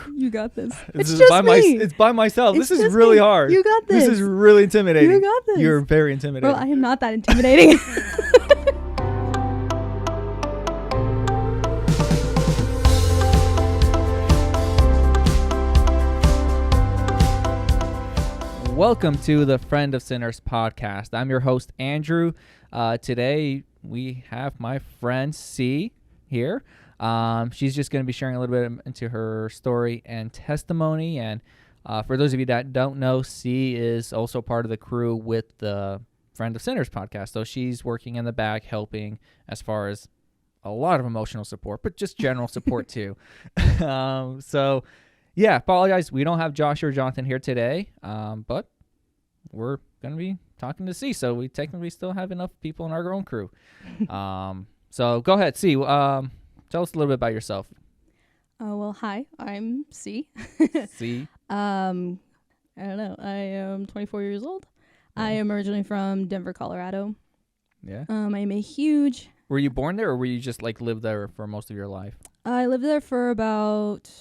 You got this. It's just me. It's by myself. It's this is just really me. hard. You got this. This is really intimidating. You got this. You're very intimidating. Bro, I am not that intimidating. Welcome to the Friend of Sinners podcast. I'm your host, Andrew. Today, we have my friend, C, here. She's just going to be sharing a little bit into her story and testimony. And for those of you that don't know, C is also part of the crew with the Friend of Sinners podcast. So she's working in the back, helping as far as a lot of emotional support, but just general support too. Yeah, apologize. We don't have Josh or Jonathan here today, but we're going to be talking to C, so we technically still have enough people in our own crew. So go ahead, C. Tell us a little bit about yourself. Well, hi, I'm C. C. I don't know. I am 24 years old. Yeah. I am originally from Denver, Colorado. Yeah. I'm a huge... Were you born there, or were you just like lived there for most of your life? I lived there for about,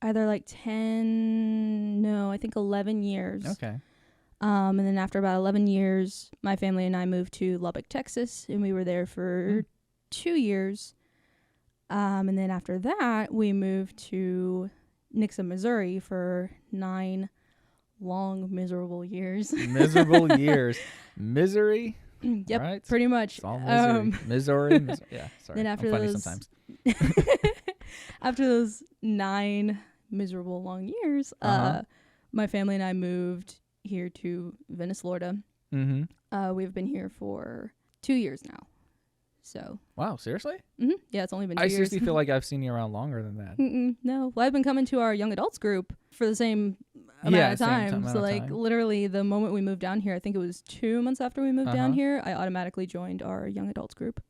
either like 11 years. Okay. And then after about 11 years, my family and I moved to Lubbock, Texas, and we were there for 2 years. And then after that, we moved to Nixa, Missouri for 9 long, miserable years. Miserable years. Misery? Yep, right? Pretty much. It's all misery. Missouri. Yeah, sorry. Then after I'm funny those, sometimes. After those 9 miserable long years, my family and I moved here to Venice, Florida. Mm-hmm. We've been here for 2 years now. So. Wow, seriously? Mm-hmm. Yeah, it's only been 2 years. I seriously feel like I've seen you around longer than that. No. Well, I've been coming to our young adults group for the same amount of time. So, literally, the moment we moved down here, I think it was 2 months after we moved down here, I automatically joined our young adults group.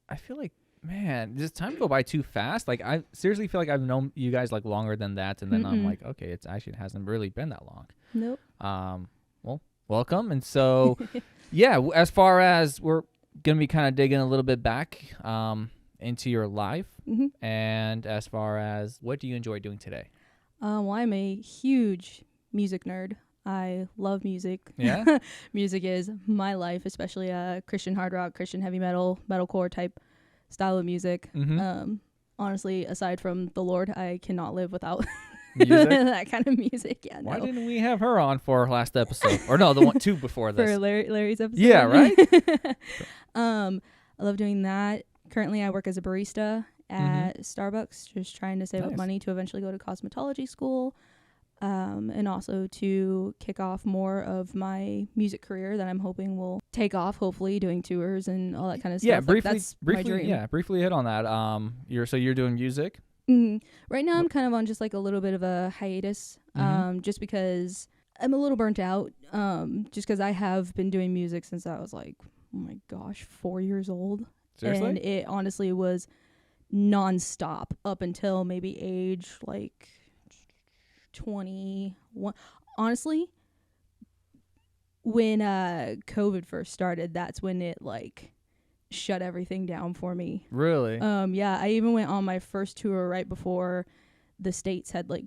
I feel like, man, does time go by too fast? Like, I seriously feel like I've known you guys like longer than that, and then I'm like, okay, it hasn't really been that long. Nope. Well, welcome. And so, yeah, as far as we're gonna be kind of digging a little bit back into your life, and as far as what do you enjoy doing today? Well, I'm a huge music nerd. I love music. Yeah. Music is my life, especially Christian hard rock, Christian heavy metal, metalcore type style of music. Honestly, aside from the Lord, I cannot live without that kind of music. Yeah. Why didn't we have her on for our last episode? Or no, the 2 before this. For Larry's episode. Yeah, right? I love doing that. Currently, I work as a barista at Starbucks, just trying to save up money to eventually go to cosmetology school, and also to kick off more of my music career that I'm hoping will take off, hopefully doing tours and all that kind of stuff. Yeah, briefly, that's my dream. Yeah, briefly hit on that. You're doing music? Right now I'm kind of on just like a little bit of a hiatus, just because I'm a little burnt out, just because I have been doing music since I was like, oh my gosh, 4 years old. Seriously? And it honestly was nonstop up until maybe age like 21. Honestly, when COVID first started, that's when it like shut everything down for me. Really? Yeah, I even went on my first tour right before the states had like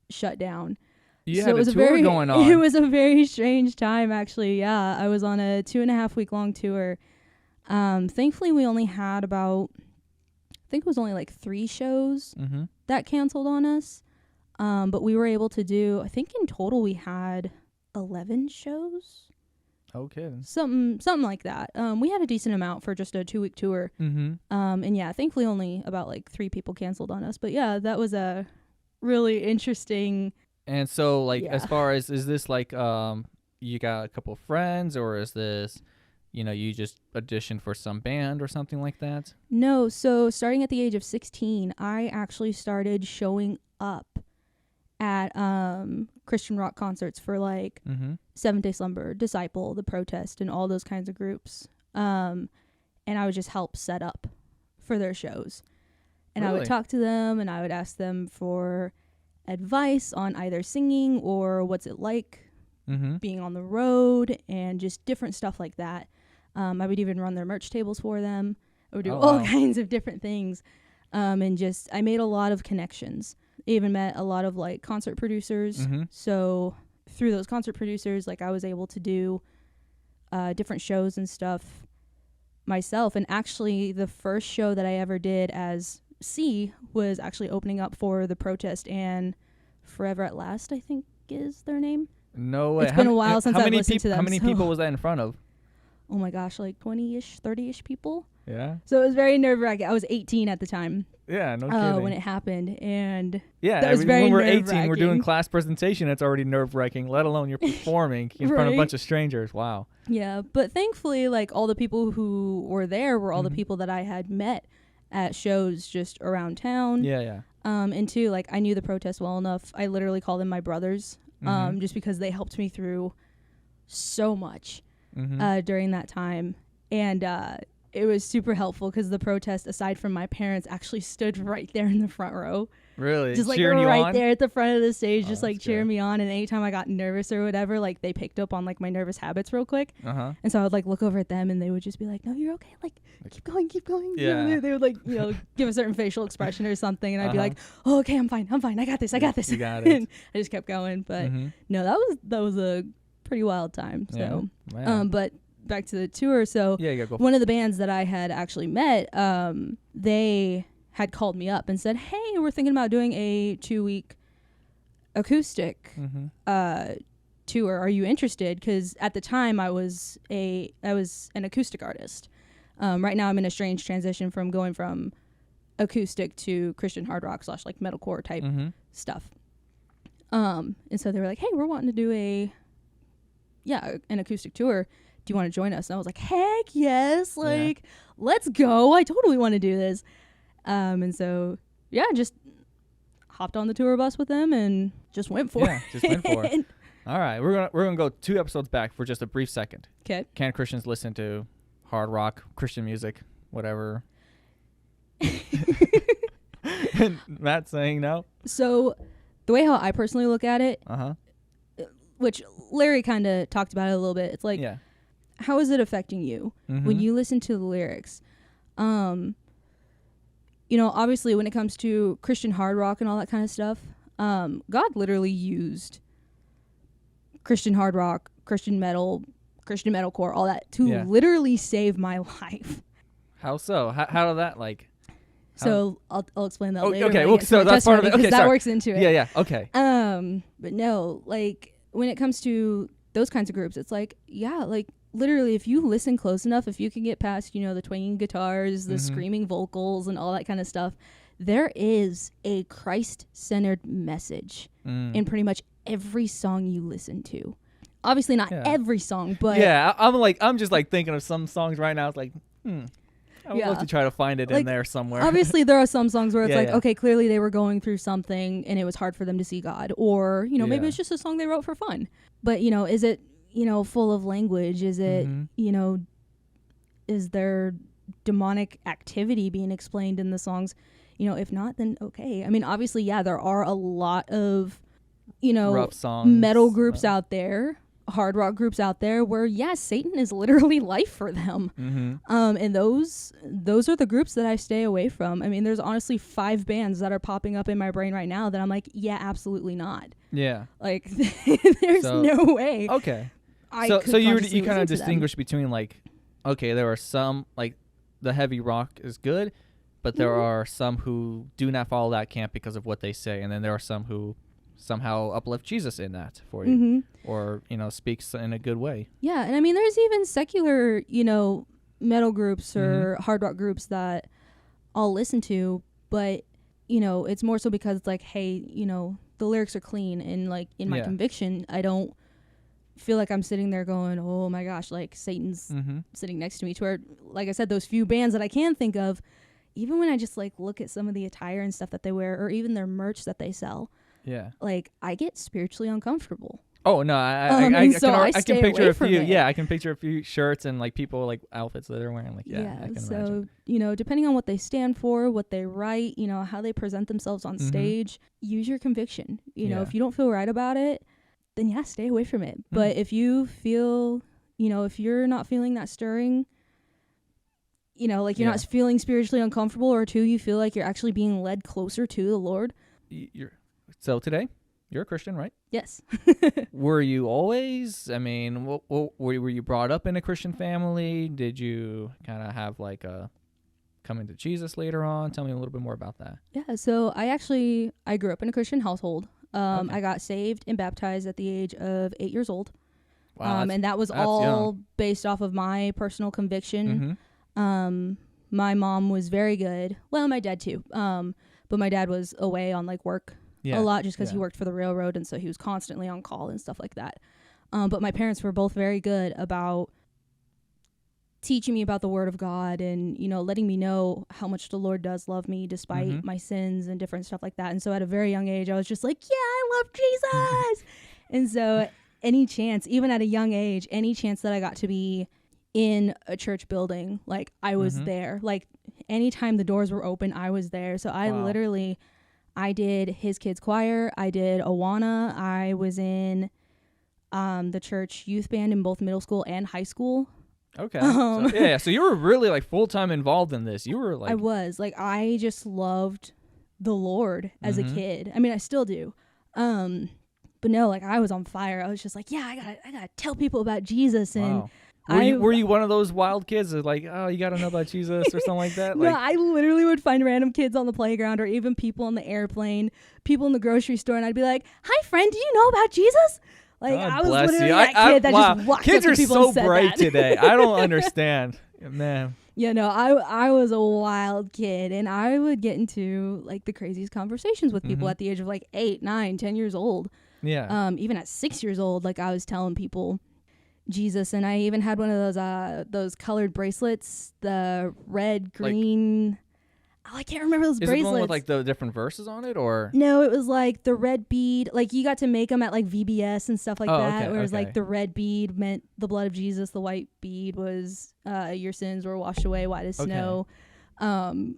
shut down. You had a tour going on. It was a very strange time, actually. Yeah, I was on a 2.5 week long tour. Thankfully, we only had about, I think it was only like 3 shows that canceled on us. But we were able to do, I think in total we had 11 shows. Okay. Something like that. We had a decent amount for just a 2-week tour. And yeah, thankfully only about like 3 people canceled on us. But yeah, that was a really interesting. And so like, as far as, is this like, you got a couple of friends, or is this, you just auditioned for some band or something like that? No. So starting at the age of 16, I actually started showing up at Christian rock concerts for like Seventh Day Slumber, Disciple, The Protest, and all those kinds of groups. And I would just help set up for their shows. And I would talk to them, and I would ask them for advice on either singing or what's it like being on the road, and just different stuff like that. I would even run their merch tables for them. I would do all kinds of different things. And just I made a lot of connections. I even met a lot of like concert producers. So through those concert producers, like I was able to do different shows and stuff myself. And actually the first show that I ever did as C was actually opening up for The Protest and Forever at Last, I think is their name. No way. It's been a while since I've listened to them. How many people was that in front of? Oh my gosh, like 20-ish, 30-ish people. Yeah. So it was very nerve-wracking. I was 18 at the time. Yeah, no kidding. When it happened, and yeah, that was very when we're nerve-wracking. 18, we're doing class presentation. It's already nerve-wracking, let alone you're performing in front of a bunch of strangers. Wow. Yeah, but thankfully, like all the people who were there were all the people that I had met at shows just around town. Yeah, yeah. And two, like I knew The Protest well enough. I literally call them my brothers, just because they helped me through so much during that time, and it was super helpful because The Protest, aside from my parents, actually stood right there in the front row. Really? Just like cheering right you on? there at the front of the stage, just like that's cheering good. me on. And anytime I got nervous or whatever, like they picked up on like my nervous habits real quick. Uh-huh. And so I would like look over at them and they would just be like, "No, you're okay. Like keep going, keep going." Yeah. You know, they would like, give a certain facial expression or something. And I'd be like, "Oh, okay, I'm fine. I got this. You got it. And I just kept going. But no, that was a pretty wild time. So, yeah. But back to the tour. So go. one of the bands that I had actually met, they had called me up and said, "Hey, we're thinking about doing a 2-week acoustic tour. Are you interested?" Because at the time I was an acoustic artist. Right now I'm in a strange transition from going from acoustic to Christian hard rock / like metalcore type stuff. And so they were like, "Hey, we're wanting to do an acoustic tour. Do you want to join us?" And I was like, "Heck yes. Like, let's go. I totally want to do this." And so, just hopped on the tour bus with them and just went for it. Yeah, just went for it. All right, we're gonna go 2 episodes back for just a brief second. Okay. Can Christians listen to hard rock, Christian music, whatever? And Matt's saying no. So, the way how I personally look at it, which Larry kind of talked about it a little bit, it's like, how is it affecting you when you listen to the lyrics? Obviously when it comes to Christian hard rock and all that kind of stuff, God literally used Christian hard rock, Christian metal, Christian metalcore, all that to literally save my life. How so? How did that like? So I'll explain that later. Okay, well, so that's part of it. Okay, that works into it. Yeah, okay. But no, like when it comes to those kinds of groups, it's like, like literally if you listen close enough, if you can get past, the twanging guitars, the screaming vocals and all that kind of stuff, there is a Christ-centered message in pretty much every song you listen to. Obviously not every song, but I'm just like thinking of some songs right now. It's like, I would love to try to find it in there somewhere. Obviously, there are some songs where it's okay, clearly they were going through something and it was hard for them to see God. Or, maybe it's just a song they wrote for fun. But, is it, full of language? Is it, is there demonic activity being explained in the songs? If not, then okay. I mean, obviously, there are a lot of, rough songs, metal groups out there, hard rock groups out there where Satan is literally life for them. And those are the groups that I stay away from. I mean, there's honestly 5 bands that are popping up in my brain right now that I'm like, absolutely not. Like there's no way. Okay. So you kind of distinguish between like, okay, there are some like the heavy rock is good, but there are some who do not follow that camp because of what they say, and then there are some who somehow uplift Jesus in that for you, or speaks in a good way. Yeah, and I mean, there's even secular, metal groups or hard rock groups that I'll listen to, but it's more so because it's like, hey, the lyrics are clean, and like in my conviction, I don't feel like I'm sitting there going, oh my gosh, like Satan's sitting next to me. To where, like I said, those few bands that I can think of, even when I just like look at some of the attire and stuff that they wear, or even their merch that they sell. Like I get spiritually uncomfortable. Oh no, I can picture a few. Yeah, I can picture a few shirts and like people like outfits that they're wearing. Like I can imagine. Depending on what they stand for, what they write, how they present themselves on stage, use your conviction. If you don't feel right about it, then stay away from it. But if you feel, if you're not feeling that stirring, you know, like you're not feeling spiritually uncomfortable, or 2, you feel like you're actually being led closer to the Lord. So today, you're a Christian, right? Yes. Were you always? I mean, were you brought up in a Christian family? Did you kind of have like a coming to Jesus later on? Tell me a little bit more about that. Yeah, so I grew up in a Christian household. I got saved and baptized at the age of 8 years old. Wow, and that was all young. Based off of my personal conviction. My mom was very good. Well, my dad too. But my dad was away on like work a lot just because he worked for the railroad, and so he was constantly on call and stuff like that. But my parents were both very good about teaching me about the Word of God, and, you know, letting me know how much the Lord does love me despite my sins and different stuff like that. And so at a very young age, I was just like, yeah, I love Jesus. And so any chance, even at a young age, any chance that I got to be in a church building, like I was there. Like anytime the doors were open, I was there. So I did his kids choir. I did Awana. I was in the church youth band in both middle school and high school. Okay. So you were really like full-time involved in this. You were like... I just loved the Lord as a kid. I mean, I still do. But no, like I was on fire. I was just like, yeah, I gotta tell people about Jesus. And were you one of those wild kids that like, oh, you gotta know about Jesus or something like that? No, I literally would find random kids on the playground, or even people on the airplane, people in the grocery store, and I'd be like, hi friend, do you know about Jesus? Like, God I was literally that kid that just walked kids up to people and said bright that. today. I don't understand. Man. Yeah, no, I was a wild kid, and I would get into like the craziest conversations with people at the age of like 8, 9, 10 years old. Yeah. Even at 6 years old, like I was telling people Jesus, and I even had one of those colored bracelets, the red, green. I can't remember those bracelets. Is it the one with like the different verses on it, or? No, it was like the red bead. Like you got to make them at like VBS and stuff like that. Okay, where it was like the red bead meant the blood of Jesus. The white bead was your sins were washed away white as snow. And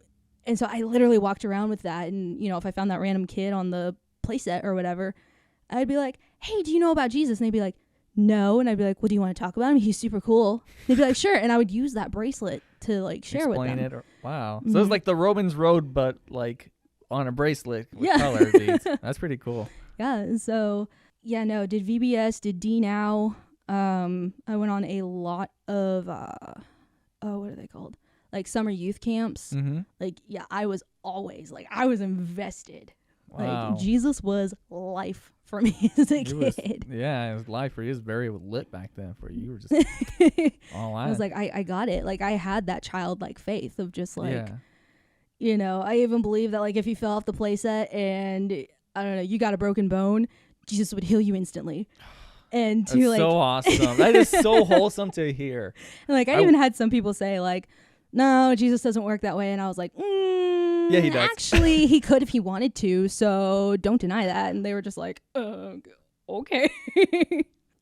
so I literally walked around with that. And, you know, if I found that random kid on the playset or whatever, I'd be like, hey, do you know about Jesus? And they'd be like, no. And I'd be like, well, do you want to talk about him? He's super cool. They'd be like, sure. And I would use that bracelet to like share with them. Wow. So it's like the Romans Road, but like on a bracelet with color beads. That's pretty cool. Yeah. So no, did VBS, did D Now. I went on a lot of, what are they called? Like summer youth camps. Like, yeah, I was always like, I was invested. Wow. Like Jesus was life for me as a kid. His life for you was very lit back then for you. You were just all out. I was like, I got it. Like I had that childlike faith of just like, you know, I even believe that like if you fell off the playset and I don't know, you got a broken bone, Jesus would heal you instantly. And that's like, so awesome. That is so wholesome to hear. And like I even had some people say like, no, Jesus doesn't work that way. And I was like, yeah, he does. Actually, he could if he wanted to. So don't deny that. And they were just like, okay.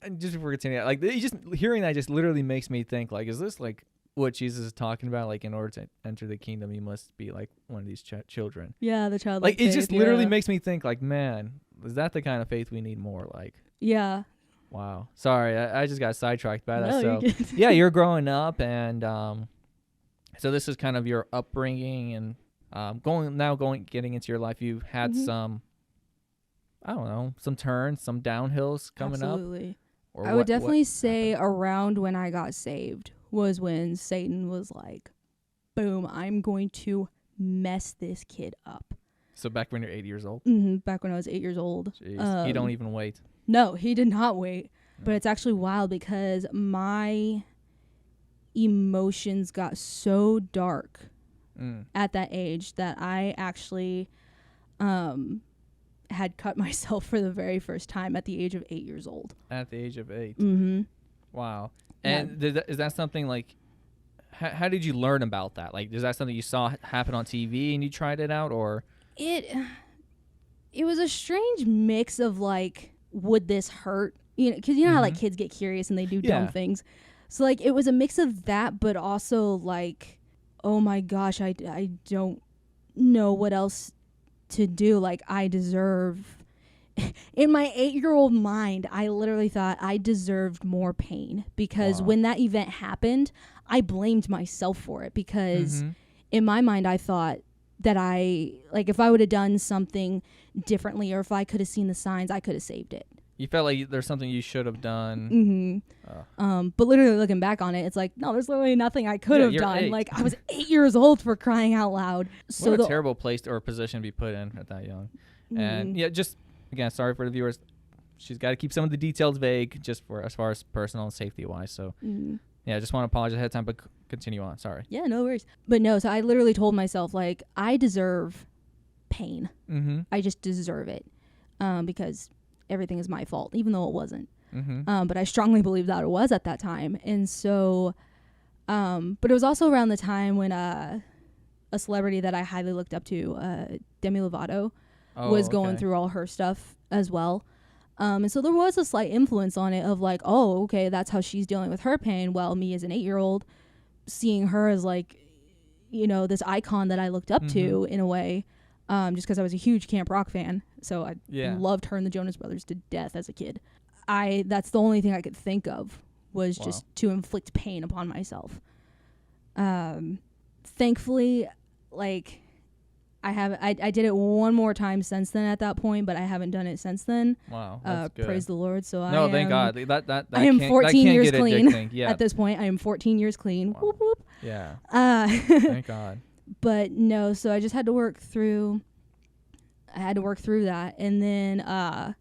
And just before we continue, like just hearing that just literally makes me think like, is this like what Jesus is talking about? Like in order to enter the kingdom, you must be like one of these children. Yeah, the child. Like it just literally makes me think like, man, is that the kind of faith we need more? Like, yeah. Wow. Sorry, I just got sidetracked by that. No, so yeah, you're growing up, and so this is kind of your upbringing, and getting into your life. You've had some, I don't know, some turns, some downhills coming up. Absolutely. I would definitely say around when I got saved was when Satan was like, boom, I'm going to mess this kid up. So back when you're 8 years old? Back when I was 8 years old. Jeez. He don't even wait. No, he did not wait. But it's actually wild because my emotions got so dark at that age that I actually had cut myself for the very first time at the age of 8 years old. At the age of 8? Mm-hmm. Wow. And is that something like, how did you learn about that? Like, is that something you saw happen on TV and you tried it out, or? It was a strange mix of like, would this hurt? You know, because you know how like kids get curious and they do dumb things. So like it was a mix of that, but also like, oh my gosh, I don't know what else to do. Like I deserve in my 8-year-old mind, I literally thought I deserved more pain because when that event happened, I blamed myself for it because in my mind, I thought that if I would have done something differently or if I could have seen the signs, I could have saved it. You felt like there's something you should have done. But literally looking back on it, it's like, no, there's literally nothing I could have done. 8. Like, I was 8 years old, for crying out loud. So what a terrible place or position to be put in at that young. And just again, sorry for the viewers. She's got to keep some of the details vague, just for as far as personal and safety wise. So I just want to apologize ahead of time, but continue on. Sorry. Yeah, no worries. But no, so I literally told myself, like, I deserve pain. I just deserve it, because everything is my fault, even though it wasn't. But I strongly believe that it was at that time. And so, but it was also around the time when a celebrity that I highly looked up to, Demi Lovato, was going through all her stuff as well. And so there was a slight influence on it of like, oh, okay, that's how she's dealing with her pain. Well, me as an 8-year-old, seeing her as like, this icon that I looked up to in a way, just because I was a huge Camp Rock fan. So I loved her and the Jonas Brothers to death as a kid. That's the only thing I could think of was just to inflict pain upon myself. Thankfully, like, I did it one more time since then at that point, but I haven't done it since then. Wow, that's good. Praise the Lord. So thank God. I am 14 years clean. Yeah. At this point. I am 14 years clean. Wow. Whoop, whoop. Yeah. Thank God. But no, so I just had to work through. That, and then,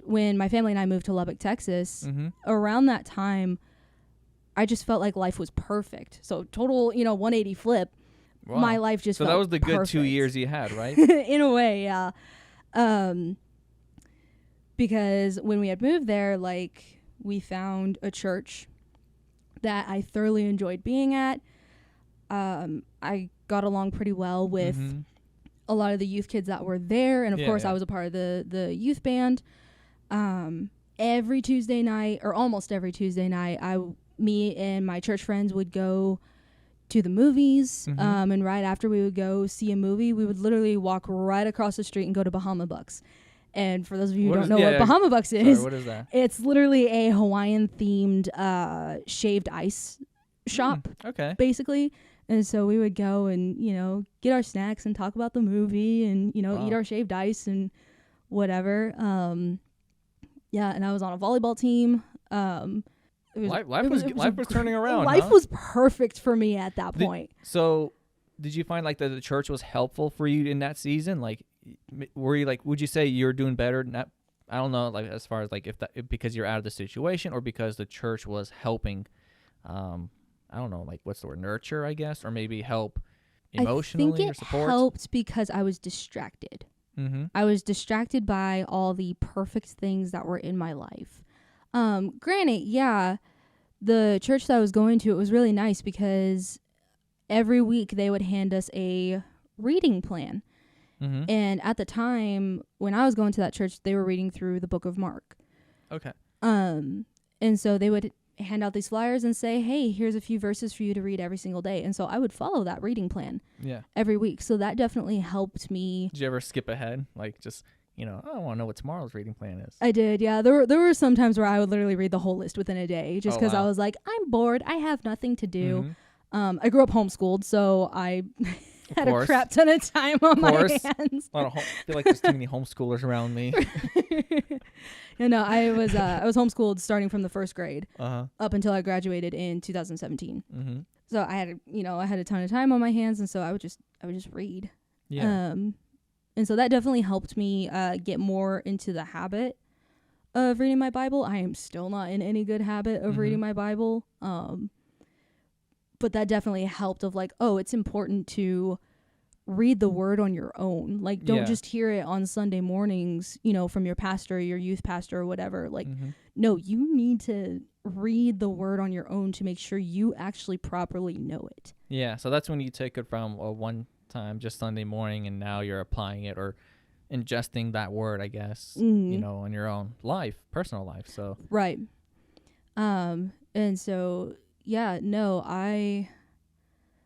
when my family and I moved to Lubbock, Texas, around that time, I just felt like life was perfect. So total, 180 flip. Wow. My life just felt that was the good perfect. 2 years you had, right? In a way, yeah. Because when we had moved there, like, we found a church that I thoroughly enjoyed being at. I got along pretty well with a lot of the youth kids that were there, and of course I was a part of the youth band. Every Tuesday night, or almost every Tuesday night, me and my church friends would go to the movies, and right after we would go see a movie, we would literally walk right across the street and go to Bahama Bucks. And for those of you who don't know what Bahama Bucks is, what is that? It's literally a Hawaiian themed shaved ice shop, basically. And so we would go and, get our snacks and talk about the movie and, eat our shaved ice and whatever. And I was on a volleyball team. Life was turning around. Life was perfect for me at that point. So did you find like that the church was helpful for you in that season? Like, were you like, would you say you're doing better? I don't know, like as far as like if because you're out of the situation or because the church was helping, I don't know, like what's the word, nurture, I guess, or maybe help emotionally or support? I think it helped because I was distracted. I was distracted by all the perfect things that were in my life. Granted, the church that I was going to, it was really nice because every week they would hand us a reading plan. And at the time when I was going to that church, they were reading through the book of Mark. Okay. And so they would hand out these flyers and say, hey, here's a few verses for you to read every single day. And so I would follow that reading plan every week. So that definitely helped me. Did you ever skip ahead? Like just, I want to know what tomorrow's reading plan is. I did, yeah. There were some times where I would literally read the whole list within a day just because I was like, I'm bored. I have nothing to do. I grew up homeschooled, so I had a crap ton of time on my hands. I feel like there's too many homeschoolers around me. I was homeschooled starting from the first grade up until I graduated in 2017. So I had a ton of time on my hands, and so I would just read. Yeah. And so that definitely helped me get more into the habit of reading my Bible. I am still not in any good habit of reading my Bible. But that definitely helped of like, oh, it's important to read the word on your own. Like, don't just hear it on Sunday mornings, from your pastor, your youth pastor or whatever. Like, no, you need to read the word on your own to make sure you actually properly know it. Yeah. So that's when you take it from one time, just Sunday morning, and now you're applying it or ingesting that word, I guess, in your own life, personal life. So. Right. And so,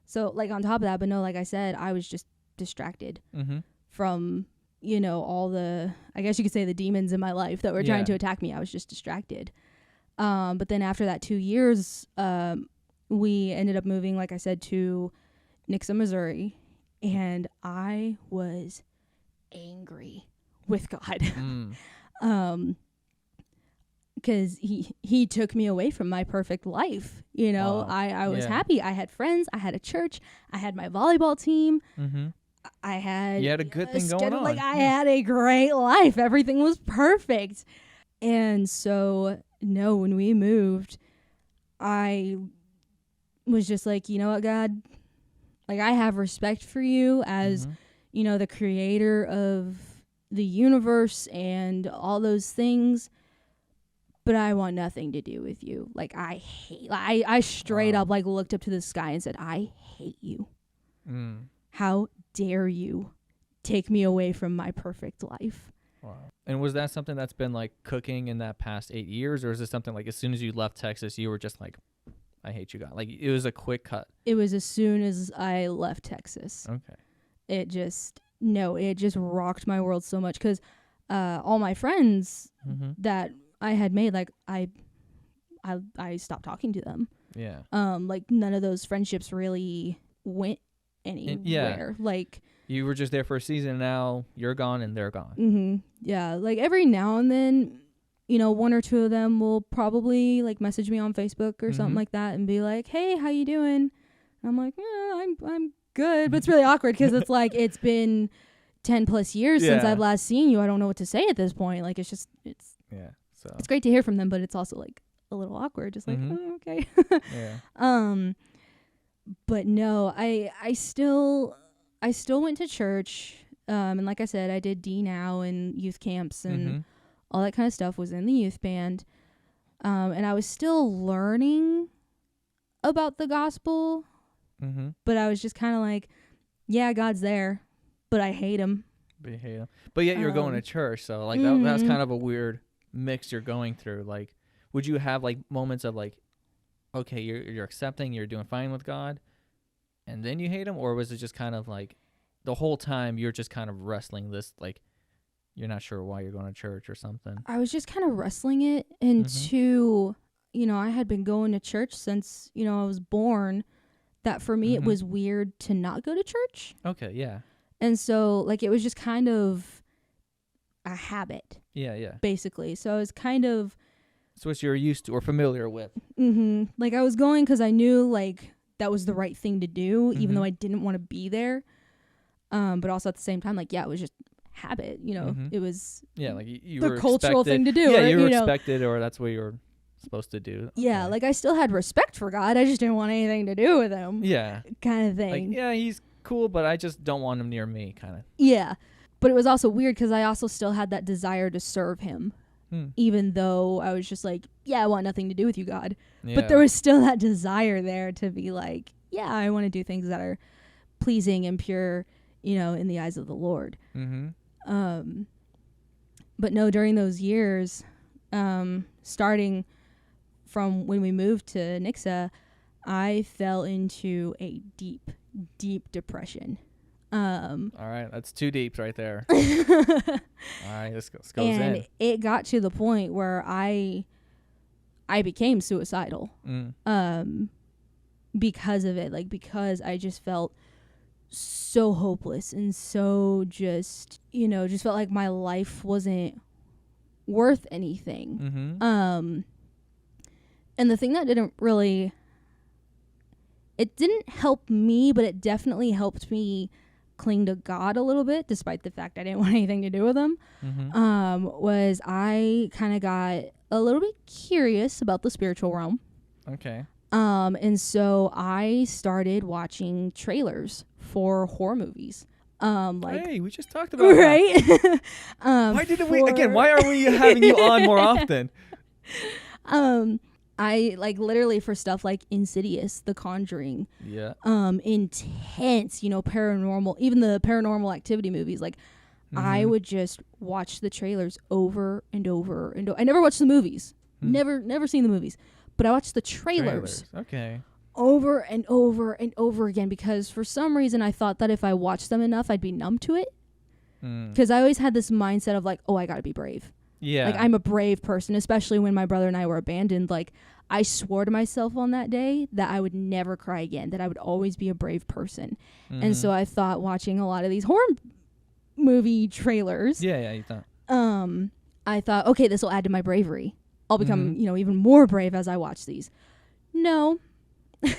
so like on top of that, but no, like I said, I was just distracted from, all the, I guess you could say, the demons in my life that were trying to attack me. I was just distracted. But then after that 2 years, we ended up moving, like I said, to Nixa, Missouri, and I was angry with God. Because he took me away from my perfect life. Wow. I was happy. I had friends. I had a church. I had my volleyball team. I had... You had a good thing going on. Like, I had a great life. Everything was perfect. And so, no, when we moved, I was just like, you know what, God? Like, I have respect for you as, the creator of the universe and all those things. But I want nothing to do with you. Like, I straight up, like, looked up to the sky and said, I hate you. How dare you take me away from my perfect life? Wow. And was that something that's been, like, cooking in that past 8 years? Or is it something, like, as soon as you left Texas, you were just like, I hate you, God? Like, it was a quick cut. It was as soon as I left Texas. Okay. It just rocked my world so much. Because all my friends that I had made, like, I stopped talking to them. Yeah. Like, none of those friendships really went anywhere. Like, you were just there for a season, and now you're gone and they're gone. Yeah. Like, every now and then, one or two of them will probably, like, message me on Facebook or something like that and be like, hey, how you doing? And I'm like, yeah, I'm good. But it's really awkward because it's like, it's been 10 plus years since I've last seen you. I don't know what to say at this point. Like, it's it's great to hear from them, but it's also, like, a little awkward. Just like, oh, okay. But no, I still went to church. And like I said, I did D Now and youth camps and all that kind of stuff, was in the youth band. And I was still learning about the gospel. But I was just kind of like, yeah, God's there, but I hate him. But yet you're going to church. So, like, that's kind of a weird mix you're going through. Like, would you have, like, moments of, like, okay, you're accepting, you're doing fine with God, and then you hate him? Or was it just kind of like the whole time you're just kind of wrestling this, like, you're not sure why you're going to church or something? I was just kind of wrestling it into, I had been going to church since, I was born, that for me it was weird to not go to church. Okay, yeah. And so, like, it was just kind of a habit. Yeah. Basically. So I was kind of... So what you're used to or familiar with. Like, I was going because I knew, like, that was the right thing to do, even though I didn't want to be there. But also at the same time, like, it was just habit, it was like you the were cultural expected. thing to do. Yeah, you were expected, or that's what you were supposed to do. Okay. Yeah, like, I still had respect for God. I just didn't want anything to do with him. Yeah. Kind of thing. Like, yeah, he's cool, but I just don't want him near me, kind of. Yeah. But it was also weird because I also still had that desire to serve him. Even though I was just like, yeah, I want nothing to do with you, God. Yeah. But there was still that desire there to be like, yeah, I want to do things that are pleasing and pure, in the eyes of the Lord. But no, during those years, starting from when we moved to Nixa, I fell into a deep, deep depression. All right, that's 2 deeps right there. All right, let's go and in. It got to the point where I became suicidal. Because of it, like, because I just felt so hopeless and so just felt like my life wasn't worth anything. And the thing that it didn't help me, but it definitely helped me cling to God a little bit, despite the fact I didn't want anything to do with him, was I kind of got a little bit curious about the spiritual realm. Okay. And so I started watching trailers for horror movies. Hey, we just talked about right? That. Why are we having you on more often? I literally for stuff like Insidious, The Conjuring, intense, paranormal, even the Paranormal Activity movies. Like, I would just watch the trailers over and over and over. I never watched the movies, never seen the movies, but I watched the trailers. Okay. Over and over and over again, because for some reason I thought that if I watched them enough, I'd be numb to it. Because I always had this mindset of like, oh, I got to be brave. Yeah. Like, I'm a brave person, especially when my brother and I were abandoned. Like, I swore to myself on that day that I would never cry again, that I would always be a brave person. And so I thought, watching a lot of these horror movie trailers. Yeah, you thought. I thought, okay, this will add to my bravery. I'll become, even more brave as I watch these. No.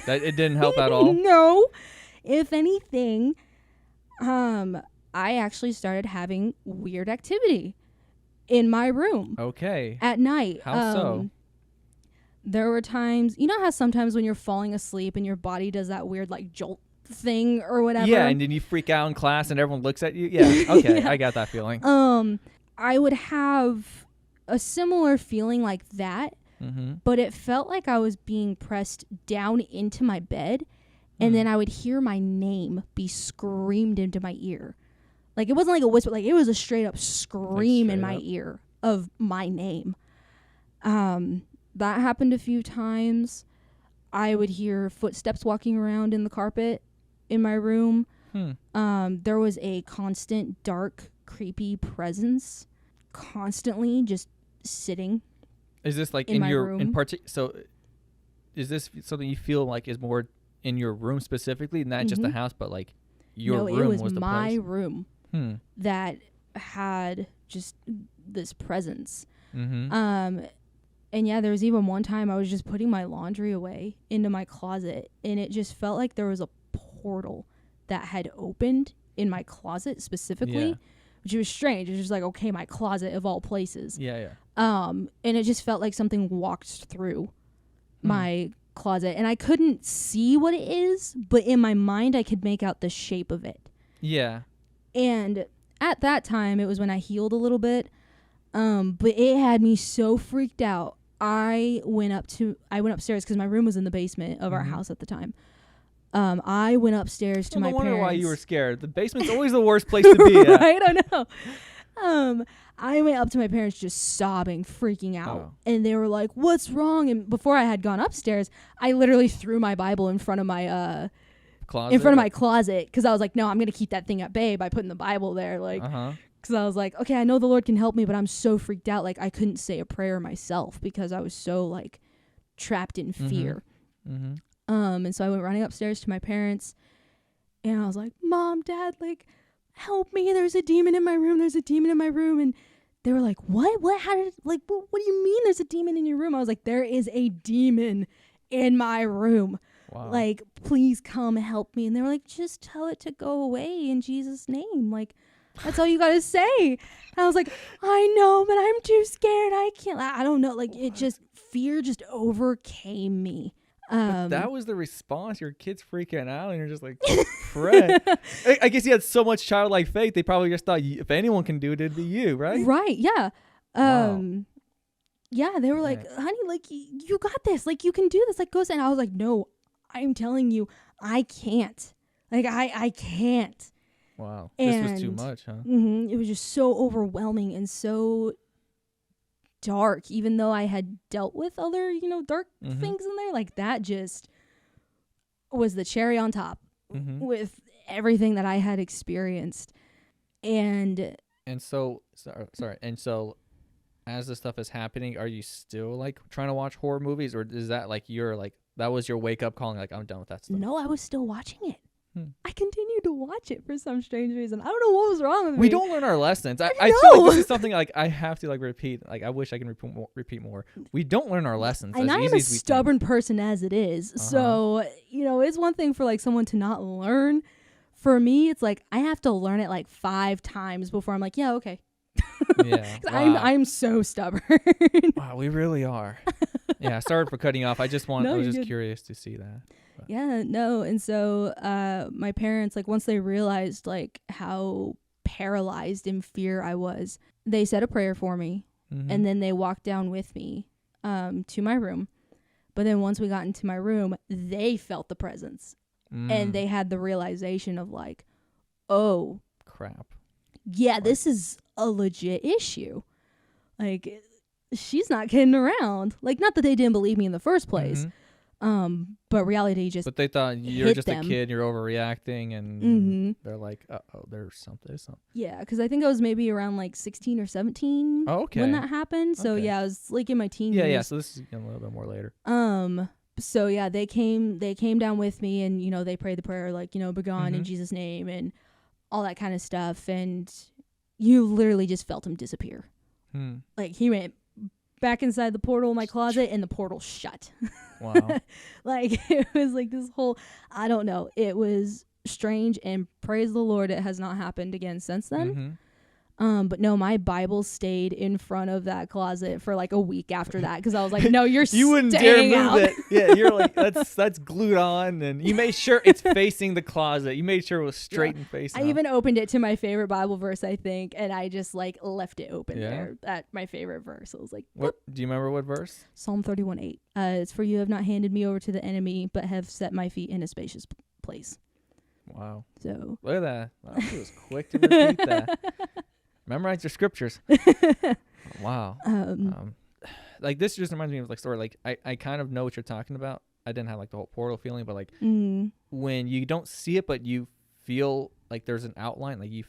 That it didn't help at all? No. If anything, I actually started having weird activity in my room. Okay. At night. How so? There were times, you know how sometimes when you're falling asleep and your body does that weird like jolt thing or whatever? Yeah, and then you freak out in class and everyone looks at you. Yeah, okay, yeah. I got that feeling. I would have a similar feeling like that, but it felt like I was being pressed down into my bed, and then I would hear my name be screamed into my ear. Like, it wasn't like a whisper, like it was a straight up scream in my ear of my name. That happened a few times. I would hear footsteps walking around in the carpet in my room. There was a constant dark, creepy presence constantly just sitting. Is this like in my your room. in particular? So is this something you feel like is more in your room specifically, not just the house, but like your room it was the my place? room that had just this presence. And yeah, there was even one time I was just putting my laundry away into my closet, and it just felt like there was a portal that had opened in my closet specifically, which was strange. It was just like, okay, my closet of all places. Yeah. And it just felt like something walked through my closet, and I couldn't see what it is, but in my mind I could make out the shape of it. Yeah. And at that time, it was when I healed a little bit, but it had me so freaked out. I went upstairs because my room was in the basement of our house at the time. I went upstairs to my parents. No wonder why you were scared. The basement's always the worst place to be at. Right? I know. I went up to my parents just sobbing, freaking out. And they were like, what's wrong? And before I had gone upstairs, I literally threw my Bible in front of my closet because I was like, no, I'm going to keep that thing at bay by putting the Bible there. Like, because I was like, okay, I know the Lord can help me, but I'm so freaked out. Like, I couldn't say a prayer myself because I was so like trapped in fear. And so I went running upstairs to my parents, and I was like, Mom, Dad, like, help me. There's a demon in my room. There's a demon in my room. And they were like, what? How did, like, what do you mean there's a demon in your room? I was like, there is a demon in my room. Wow. Like, please come help me. And they were like, just tell it to go away in Jesus' name. Like, that's all you got to say. And I was like, I know, but I'm too scared. I can't. I don't know. Like, it just, fear just overcame me. But that was the response. Your kid's freaking out, and you're just like, pray. I guess you had so much childlike faith. They probably just thought, if anyone can do it, it'd be you, right? Right. Yeah. Yeah. They were like, honey, like, you got this. Like, you can do this. Like, go. And I was like, no, I'm telling you, I can't. Like, I can't. Wow. And this was too much, huh? It was just so overwhelming and so dark, even though I had dealt with other, dark things in there. Like, that just was the cherry on top with everything that I had experienced. And so as this stuff is happening, are you still like trying to watch horror movies, or is that like that was your wake up calling, like, I'm done with that stuff? No, I was still watching it. I continued to watch it for some strange reason. I don't know what was wrong with me. We don't learn our lessons. I feel like this is something like I have to like repeat. Like, I wish I can repeat more. We don't learn our lessons. And I'm a stubborn person as it is. So, it's one thing for like someone to not learn. For me, it's like I have to learn it like 5 times before I'm like, yeah, okay. Yeah. Wow. I'm so stubborn. Wow, we really are. Yeah, sorry for cutting off. I was just curious to see that. But. Yeah, no. And so my parents, like, once they realized like how paralyzed in fear I was, they said a prayer for me, and then they walked down with me to my room. But then once we got into my room, they felt the presence, and they had the realization of like, oh crap, yeah, this is a legit issue. Like, she's not kidding around. Like, not that they didn't believe me in the first place, But reality just But they thought you're hit just them. a kid, you're overreacting, and they're like, "Uh-oh, there's something." Yeah, because I think I was maybe around like 16 or 17 Oh, okay. when that happened. So Okay. yeah, I was like in my teen Yeah, years. so this is a little bit more later. So yeah, they came down with me, and they prayed the prayer like, begone in Mhm. Jesus' name and all that kind of stuff, and you literally just felt him disappear. Like he went back inside the portal in my closet and the portal shut. Wow. Like it was like this whole, I don't know, it was strange, and praise the Lord it has not happened again since then. But no, my Bible stayed in front of that closet for like a week after that, because I was like, no, you're You wouldn't dare staying move out. it. Yeah, you're like, that's glued on, and you made sure it's facing the closet. You made sure it was straight and facing. I even opened it to my favorite Bible verse, I think, and I just like left it open there. That my favorite verse. I was like, what? Do you remember what verse? Psalm 31:8. It's for you have not handed me over to the enemy, but have set my feet in a spacious place. Wow. So look at that. Wow, she was quick to repeat that. Memorize your scriptures. Wow. Like this just reminds me of like story. Like I kind of know what you're talking about. I didn't have like the whole portal feeling, but like when you don't see it, but you feel like there's an outline, like you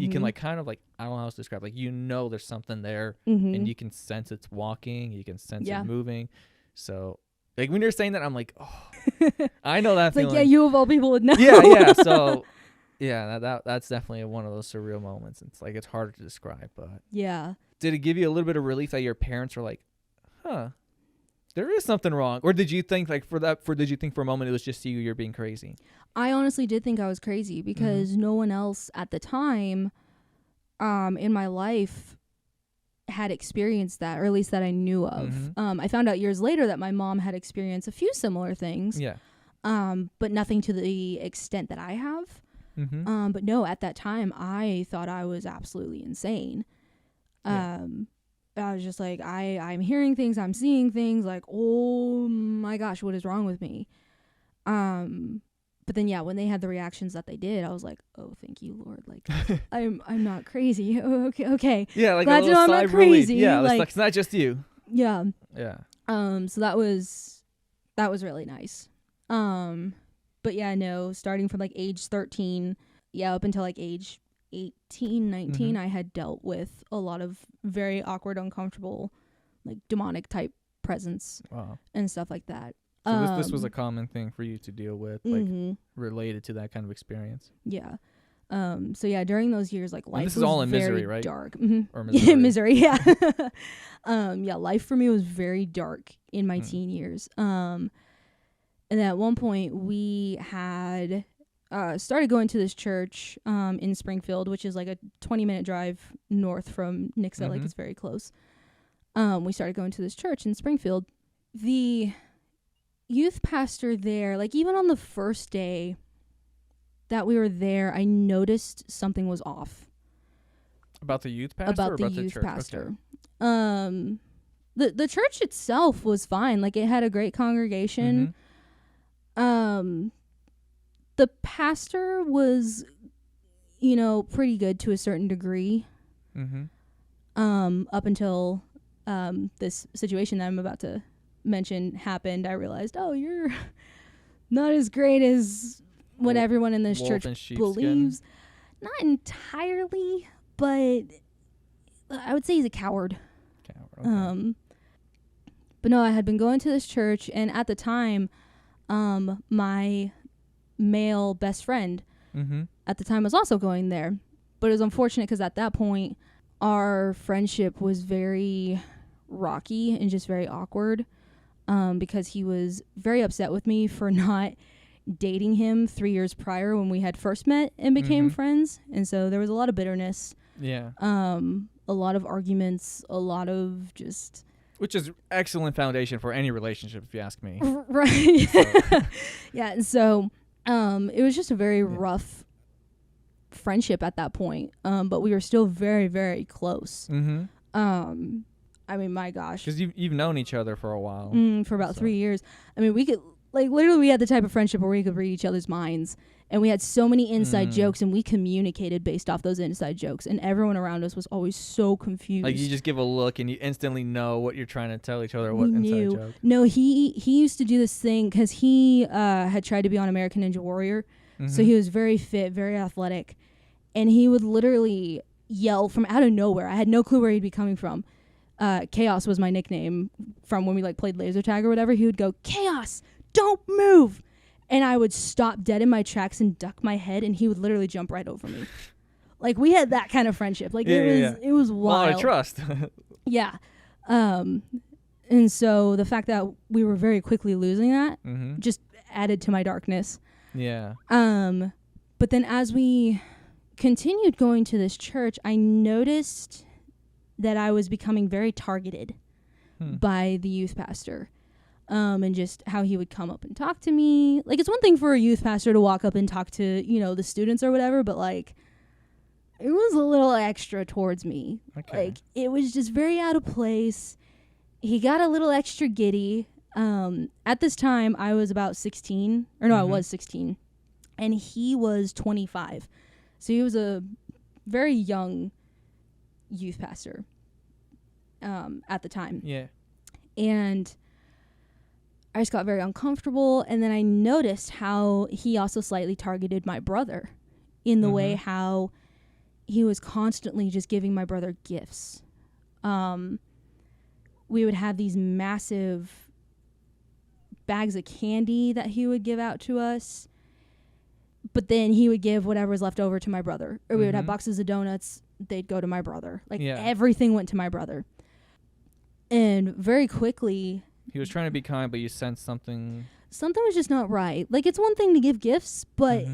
can like kind of like, I don't know how else to describe, like there's something there, and you can sense it's walking, you can sense it moving. So like when you're saying that, I'm like, oh, I know that feeling. Like, yeah, you of all people would know. Yeah. So yeah, that's definitely one of those surreal moments. It's like it's harder to describe, but yeah. Did it give you a little bit of relief that your parents were like, huh, there is something wrong? Or did you think like did you think for a moment it was just you're being crazy? I honestly did think I was crazy, because no one else at the time in my life had experienced that, or at least that I knew of. I found out years later that my mom had experienced a few similar things. Yeah. But nothing to the extent that I have. But no, at that time I thought I was absolutely insane. I was just like, I'm hearing things, I'm seeing things, like, oh my gosh, what is wrong with me? But then yeah, when they had the reactions that they did, I was like, oh, thank you, Lord. Like I'm not crazy. Oh, okay. Yeah, like glad to know I'm not crazy. Yeah, like it's not just you. Yeah. Yeah. So that was really nice. But yeah, no, starting from like age 13, up until like age 18, 19, I had dealt with a lot of very awkward, uncomfortable, like demonic type presence and stuff like that. So this was a common thing for you to deal with, like related to that kind of experience. Yeah. So yeah, during those years, like life this was is all in very Missouri, right? dark. Or Missouri. Yeah, Missouri. Yeah. Yeah, life for me was very dark in my teen years. And at one point we had started going to this church in Springfield, which is like a 20-minute drive north from Nixa. Like it's very close. We started going to this church in Springfield. The youth pastor there, like even on the first day that we were there, I noticed something was off. About the youth pastor? About or the about youth the church? pastor. Okay. The church itself was fine. Like it had a great congregation. The pastor was, pretty good to a certain degree. Up until this situation that I'm about to mention happened, I realized, oh, you're not as great as what everyone in this church believes. Not entirely, but I would say he's a coward. Okay. But no, I had been going to this church, and at the time, my male best friend at the time was also going there. But it was unfortunate because at that point, our friendship was very rocky and just very awkward, because he was very upset with me for not dating him 3 years prior when we had first met and became friends. And so there was a lot of bitterness. Yeah. A lot of arguments, a lot of just... Which is excellent foundation for any relationship, if you ask me. Right. So. Yeah, and so it was just a very rough friendship at that point. But we were still very, very close. I mean, my gosh. Because you've known each other for a while. For about 3 years. I mean, we could... Like, literally, we had the type of friendship where we could read each other's minds And we had so many inside jokes, and we communicated based off those inside jokes. And everyone around us was always so confused. Like, you just give a look, and you instantly know what you're trying to tell each other, what inside joke. No, he used to do this thing because he had tried to be on American Ninja Warrior. So he was very fit, very athletic. And he would literally yell from out of nowhere. I had no clue where he'd be coming from. Chaos was my nickname from when we like played laser tag or whatever. He would go, "Chaos, don't move." And I would stop dead in my tracks and duck my head, and he would literally jump right over me. Like, we had that kind of friendship. Like, it was wild. A lot of trust. Yeah. And so the fact that we were very quickly losing that just added to my darkness. Yeah. But then as we continued going to this church, I noticed that I was becoming very targeted by the youth pastor. And just how he would come up and talk to me. Like, it's one thing for a youth pastor to walk up and talk to, the students or whatever, but like, it was a little extra towards me. Okay. Like, it was just very out of place. He got a little extra giddy. At this time, I was about 16. Or no, I was 16. And he was 25. So he was a very young youth pastor at the time. Yeah. And I just got very uncomfortable. And then I noticed how he also slightly targeted my brother in the way how he was constantly just giving my brother gifts. We would have these massive bags of candy that he would give out to us. But then he would give whatever was left over to my brother. Or we would have boxes of donuts. They'd go to my brother. Like, everything went to my brother. And very quickly, he was trying to be kind, but you sensed something. Something was just not right. Like, it's one thing to give gifts, but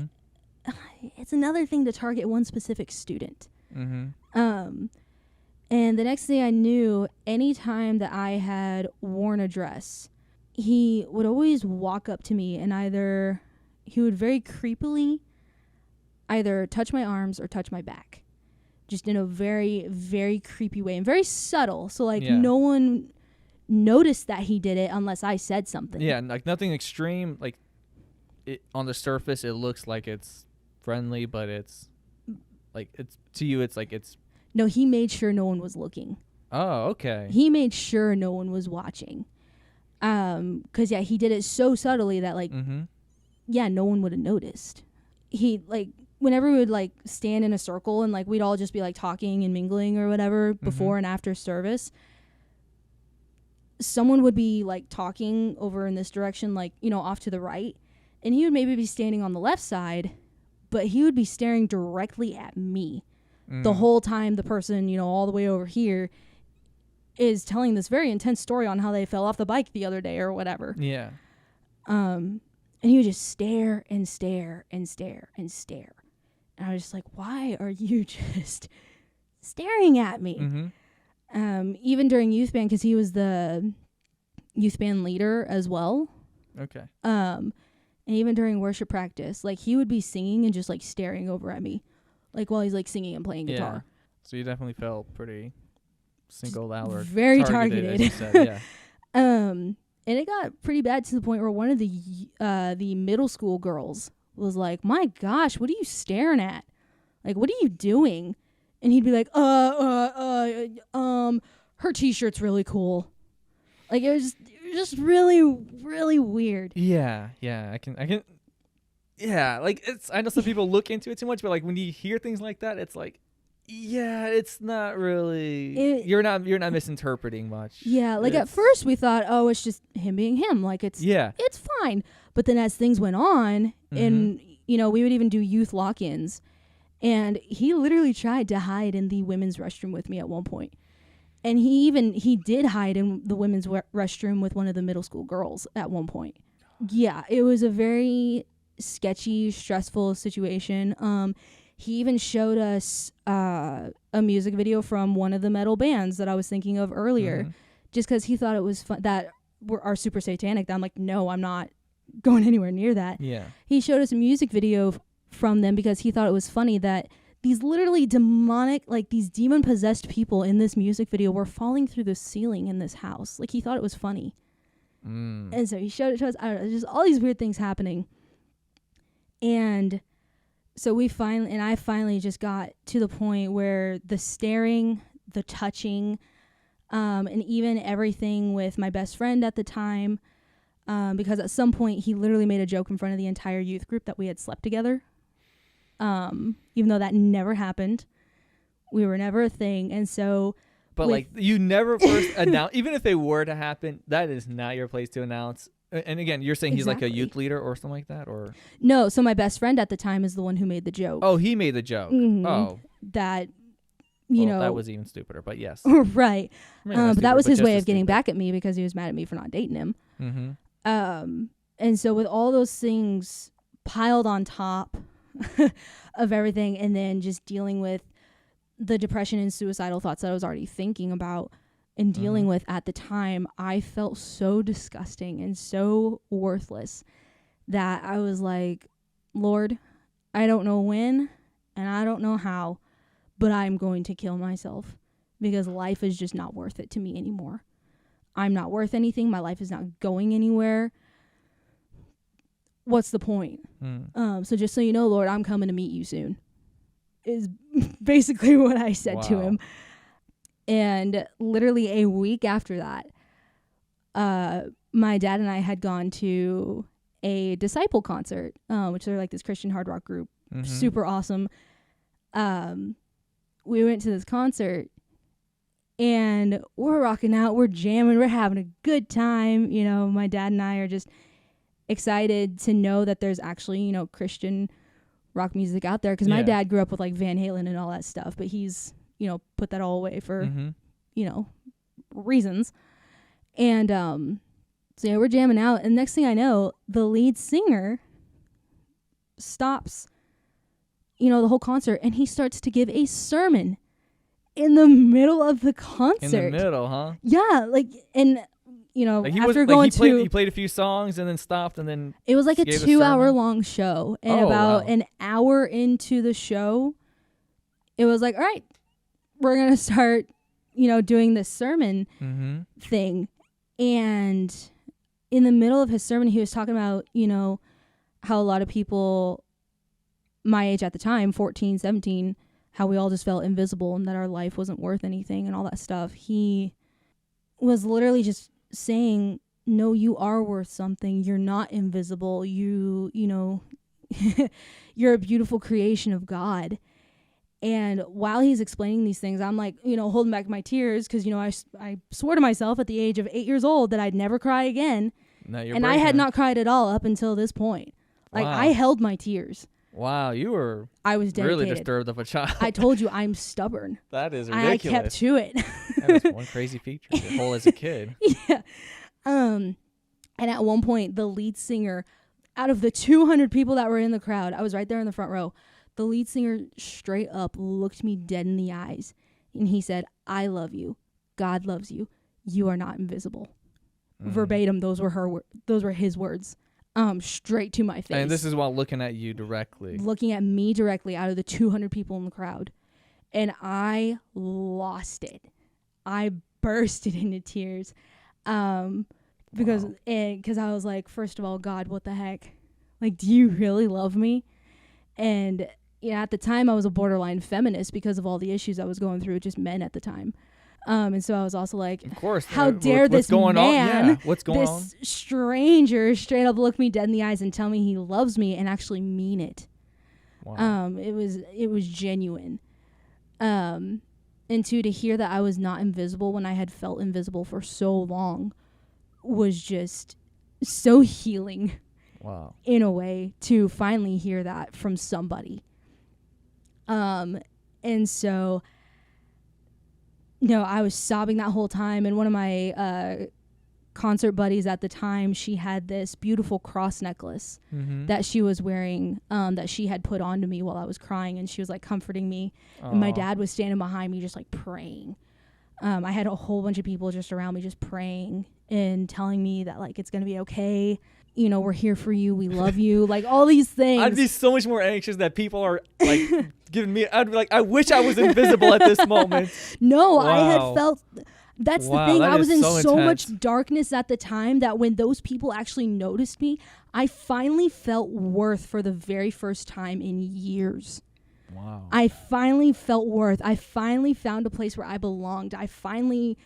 it's another thing to target one specific student. And the next thing I knew, anytime that I had worn a dress, he would always walk up to me and he would very creepily either touch my arms or touch my back. Just in a very, very creepy way and very subtle. So, like, no one noticed that he did it unless I said something. Yeah, like nothing extreme. Like, on the surface, it looks like it's friendly, but it's like, it's to you, it's like it's. No, he made sure no one was looking. Oh, okay. He made sure no one was watching. 'Cause he did it so subtly that like, no one would have noticed. He like, whenever we would like stand in a circle and like we'd all just be like talking and mingling or whatever before and after service, someone would be like talking over in this direction, like, off to the right, and he would maybe be standing on the left side, but he would be staring directly at me the whole time. The person, all the way over here is telling this very intense story on how they fell off the bike the other day or whatever. Yeah. And he would just stare and stare and stare and stare. And I was just like, why are you just staring at me? Even during youth band, because he was the youth band leader as well. Okay. And even during worship practice, like, he would be singing and just like staring over at me, like, while he's like singing and playing guitar. So you definitely felt pretty singled out or very targeted. as you said, And it got pretty bad to the point where one of the middle school girls was like, "My gosh, what are you staring at? Like, what are you doing?" And he'd be like, her t-shirt's really cool." Like, it was just really, really weird. Yeah. I can. Yeah, like, I know some people look into it too much, but like when you hear things like that, it's like, yeah, it's not really. You're not misinterpreting much. Yeah, like at first we thought, oh, it's just him being him. Like, it's fine. But then as things went on, and we would even do youth lock-ins, and he literally tried to hide in the women's restroom with me at one point. And he did hide in the women's restroom with one of the middle school girls at one point. Yeah, it was a very sketchy, stressful situation. He even showed us a music video from one of the metal bands that I was thinking of earlier, just because he thought it was fun, that are super satanic. That I'm like, no, I'm not going anywhere near that. Yeah. He showed us a music video from them because he thought it was funny that these literally demonic, like these demon-possessed people in this music video were falling through the ceiling in this house. Like, he thought it was funny. And so he showed it to us. I don't know, just all these weird things happening. And so I finally just got to the point where the staring, the touching, and even everything with my best friend at the time, because at some point he literally made a joke in front of the entire youth group that we had slept together. Even though that never happened. We were never a thing. And so... But like you never first announce, even if they were to happen, that is not your place to announce. And again, you're saying he's like a youth leader or something like that, or no? So my best friend at the time is the one who made the joke. Oh, he made the joke. Mm-hmm. Oh, that you know that was even stupider. But yes, right. But that was his way of getting stupid. back at me because he was mad at me for not dating him. Mm-hmm. And so with all those things piled on top of everything, and then just dealing with the depression and suicidal thoughts that I was already thinking about and dealing with at the time, I felt so disgusting and so worthless that I was like, Lord, I don't know when and I don't know how, but I'm going to kill myself because life is just not worth it to me anymore. I'm not worth anything. My life is not going anywhere. What's the point? So just so you know, Lord, I'm coming to meet you soon. Is basically what I said to him. And literally a week after that, my dad and I had gone to a Disciple concert, which are like this Christian hard rock group. Super awesome. We went to this concert and we're rocking out, we're jamming, we're having a good time. You know, my dad and I are just excited to know that there's actually, you know, Christian rock music out there, because my dad grew up with like Van Halen and all that stuff, but he's, you know, put that all away for you know, reasons. And so yeah, we're jamming out, and next thing I know, the lead singer stops, you know, the whole concert, and he starts to give a sermon in the middle of the concert. In the middle, huh? Yeah, like, and you know, like after going he played a few songs and then stopped, and then it was like a 2-hour long show, and about an hour into the show, it was like, all right, we're gonna start, you know, doing this sermon thing. And in the middle of his sermon, he was talking about, you know, how a lot of people my age at the time, 14, 17, how we all just felt invisible and that our life wasn't worth anything and all that stuff. He was literally just saying, no, you are worth something. You're not invisible. You know, you're a beautiful creation of God. And while he's explaining these things, I'm like, you know, holding back my tears because, you know, I swore to myself at the age of 8 years old that I'd never cry again. And I had not cried at all up until this point. Like, I held my tears. Wow, you were I was dedicated. Really disturbed of a child. I told you I'm stubborn. That is ridiculous. I kept to it. That is one crazy feature. The whole as a kid. Yeah. And at one point, the lead singer, out of the 200 people that were in the crowd, I was right there in the front row. The lead singer straight up looked me dead in the eyes, and he said, "I love you. God loves you. You are not invisible." Verbatim, those were his words. Straight to my face. And this is while looking at you directly. Looking at me directly out of the 200 people in the crowd. And I lost it. I bursted into tears. Because I was like, first of all, God, what the heck? Like, do you really love me? And yeah, at the time I was a borderline feminist because of all the issues I was going through with just men at the time. And so I was also like, of course, how dare this man, what's going on? This stranger straight up look me dead in the eyes and tell me he loves me and actually mean it. Wow. It was genuine. And to hear that I was not invisible when I had felt invisible for so long was just so healing. Wow. In a way, to finally hear that from somebody. And so, no, I was sobbing that whole time. And one of my concert buddies at the time, she had this beautiful cross necklace that she was wearing, that she had put onto me while I was crying. And she was like comforting me. And my dad was standing behind me just like praying. I had a whole bunch of people just around me just praying and telling me that like it's going to be okay. You know, we're here for you. We love you. Like all these things. I'd be so much more anxious that people are like giving me. I'd be like, I wish I was invisible at this moment. No, wow. I had felt. That's the thing. I was in so much darkness at the time that when those people actually noticed me, I finally felt worth for the very first time in years. Wow. I finally felt worth. I finally found a place where I belonged. I finally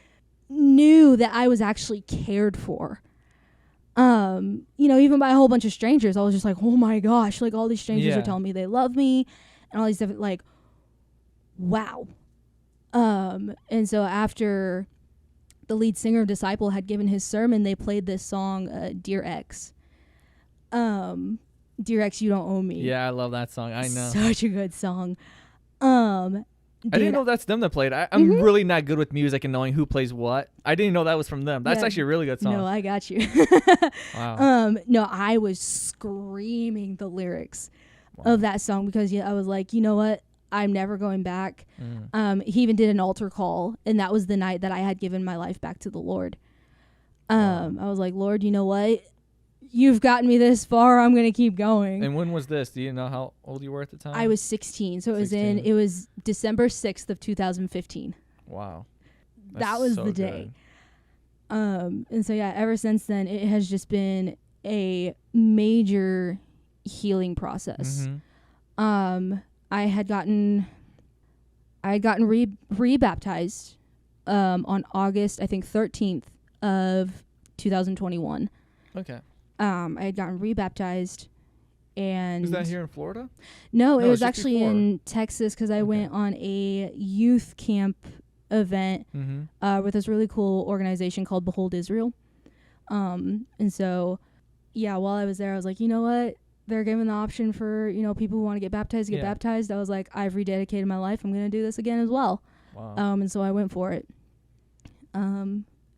knew that I was actually cared for. Even by a whole bunch of strangers, I was just like, oh my gosh, like all these strangers are telling me they love me and all these different, like, wow. And so after the lead singer of Disciple had given his sermon, they played this song, Dear X. Dear X, You Don't Own Me. Yeah, I love that song. I know. Such a good song. I didn't know that's them that played. I'm really not good with music and knowing who plays what. I didn't know that was from them. That's actually a really good song. No, I got you. Wow. No, I was screaming the lyrics of that song because I was like, you know what? I'm never going back. He even did an altar call, and that was the night that I had given my life back to the Lord. I was like, Lord, you know what? You've gotten me this far. I'm going to keep going. And when was this? Do you know how old you were at the time? I was 16. So it was December 6th of 2015. Wow. That was the day. And so, ever since then, it has just been a major healing process. I had gotten rebaptized on August, I think, 13th of 2021. Okay. I had gotten rebaptized, and was that here in Florida? No, it was actually in Texas because I went on a youth camp event with this really cool organization called Behold Israel. And so, while I was there, I was like, you know what? They're giving the option for, people who want to get baptized, baptized. I was like, I've rededicated my life. I'm going to do this again as well. Wow. And so I went for it.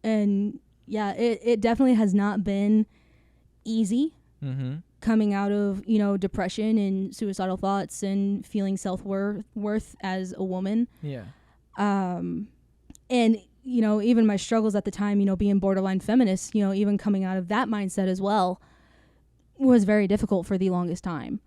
It definitely has not been easy coming out of, depression and suicidal thoughts and feeling self-worth as a woman. Yeah. And, even my struggles at the time, being borderline feminist, even coming out of that mindset as well, was very difficult for the longest time.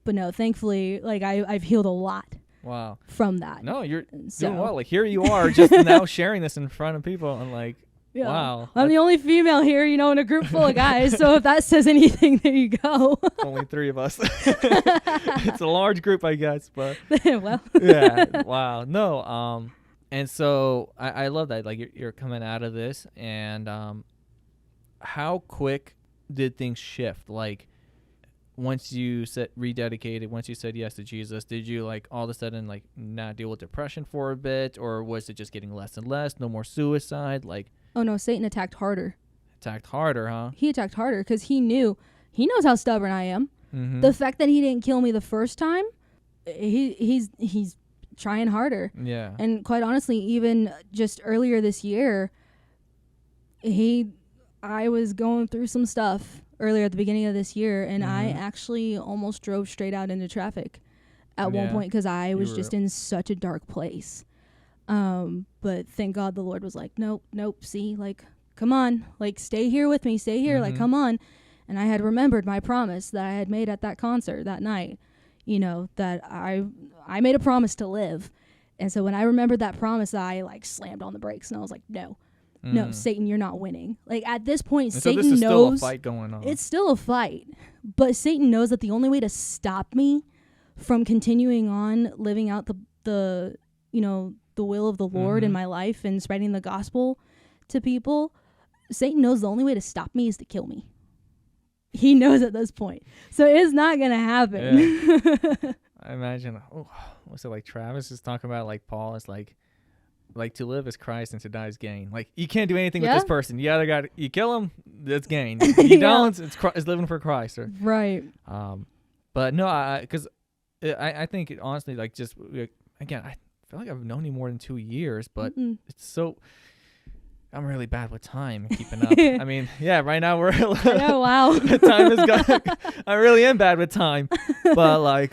But no, thankfully, like I've healed a lot. Wow. From that. No, you're doing well. Like here you are just now sharing this in front of people and like, wow. I'm the only female here, in a group full of guys. So if that says anything, there you go. Only 3 of us. It's a large group, I guess, but well. Yeah. Wow. No. And so I love that. Like you're coming out of this, and how quick did things shift? Like once you rededicated, once you said yes to Jesus, did you like all of a sudden like not deal with depression for a bit, or was it just getting less and less? No more suicide? Like, oh no, Satan attacked harder. Attacked harder, huh? He attacked harder because he knows how stubborn I am. The fact that he didn't kill me the first time, he's trying harder. Yeah. And quite honestly, even just earlier this year, I was going through some stuff earlier at the beginning of this year, and I actually almost drove straight out into traffic at one point because I was just in such a dark place. But thank God the Lord was like, nope, see, like, come on, like, stay here with me, stay here, like, come on. And I had remembered my promise that I had made at that concert that night, that I made a promise to live. And so when I remembered that promise, I like slammed on the brakes and I was like, no, Satan, you're not winning. Like at this point, and Satan so this is knows still a fight going on. It's still a fight, but Satan knows that the only way to stop me from continuing on living out the will of the Lord in my life and spreading the gospel to people, Satan knows the only way to stop me is to kill me. He knows at this point. So it's not going to happen. Yeah. I imagine, what's it like Travis is talking about, like Paul is like to live is Christ and to die is gain. Like you can't do anything with this person. You either you kill him, that's gain. You don't, it's living for Christ. Or, right. But no, because I think honestly, like just, again, I feel like I've known you more than 2 years, but it's so... I'm really bad with time and keeping up. I mean, right now we're... oh, wow. Time is gone. I really am bad with time. But, like,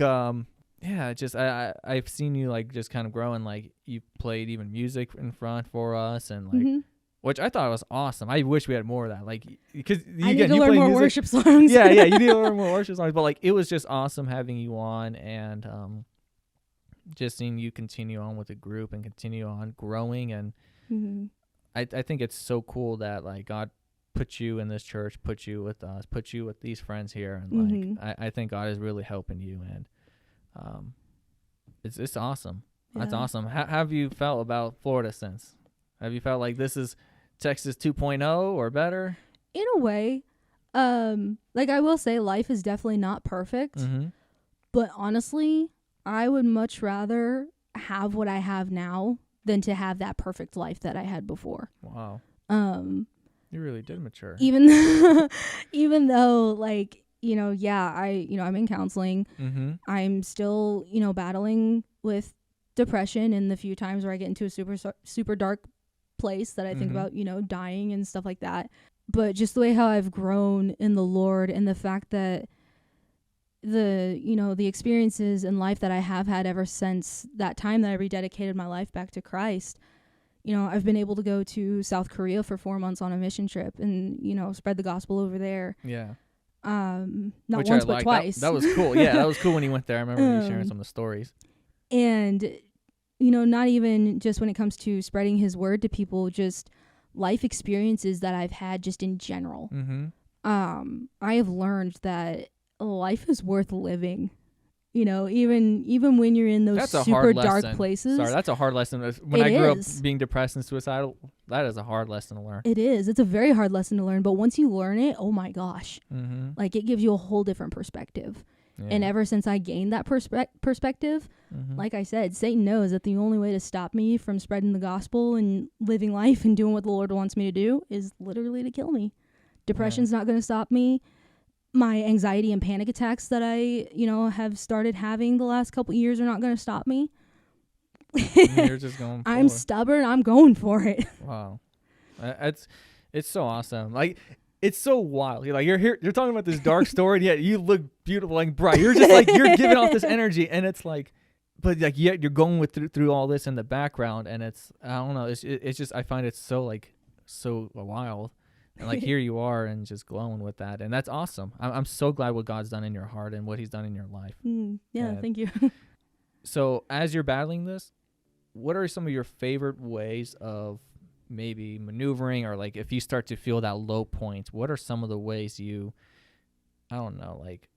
just I've seen you, like, just kind of grow, and, like, you played even music in front for us, and, like, which I thought was awesome. I wish we had more of that. Like, because, I need to learn more worship songs. Yeah, you need to learn more worship songs. But, like, it was just awesome having you on, and just seeing you continue on with the group and continue on growing, and... I think it's so cool that like God put you in this church, put you with us, put you with these friends here, and like I think God is really helping you, and it's awesome. Yeah. That's awesome. How have you felt about Florida since? Have you felt like this is Texas 2.0 or better? In a way, like I will say, life is definitely not perfect, but honestly, I would much rather have what I have now than to have that perfect life that I had before. Wow. You really did mature. Even though like, I'm in counseling. I'm still, battling with depression, and the few times where I get into a super dark place that I think about, dying and stuff like that. But just the way how I've grown in the Lord, and the fact that the experiences in life that I have had ever since that time that I rededicated my life back to Christ, I've been able to go to South Korea for 4 months on a mission trip and, spread the gospel over there. Yeah. Not Which once, but twice. That was cool. Yeah, that was cool when you went there. I remember you sharing some of the stories. And, not even just when it comes to spreading his word to people, just life experiences that I've had just in general. I have learned that life is worth living. Even when you're in those super dark places. Sorry, that's a hard lesson. When I grew up being depressed and suicidal, that is a hard lesson to learn. It is. It's a very hard lesson to learn. But once you learn it, oh my gosh. Like, it gives you a whole different perspective. Yeah. And ever since I gained that perspective, like I said, Satan knows that the only way to stop me from spreading the gospel and living life and doing what the Lord wants me to do is literally to kill me. Depression's not going to stop me. My anxiety and panic attacks that I, have started having the last couple years are not going to stop me. You're just going for I'm stubborn. I'm going for it. Wow. It's so awesome. Like, it's so wild. You're here, you're talking about this dark story, and yet you look beautiful, like bright. You're just like, you're giving off this energy, and it's like, but like, yet you're going through all this in the background, and it's, I don't know, it's just, I find it so wild. And like, here you are and just glowing with that. And that's awesome. I'm so glad what God's done in your heart and what he's done in your life. Thank you. So as you're battling this, what are some of your favorite ways of maybe maneuvering, or like if you start to feel that low point, what are some of the ways you, I don't know, like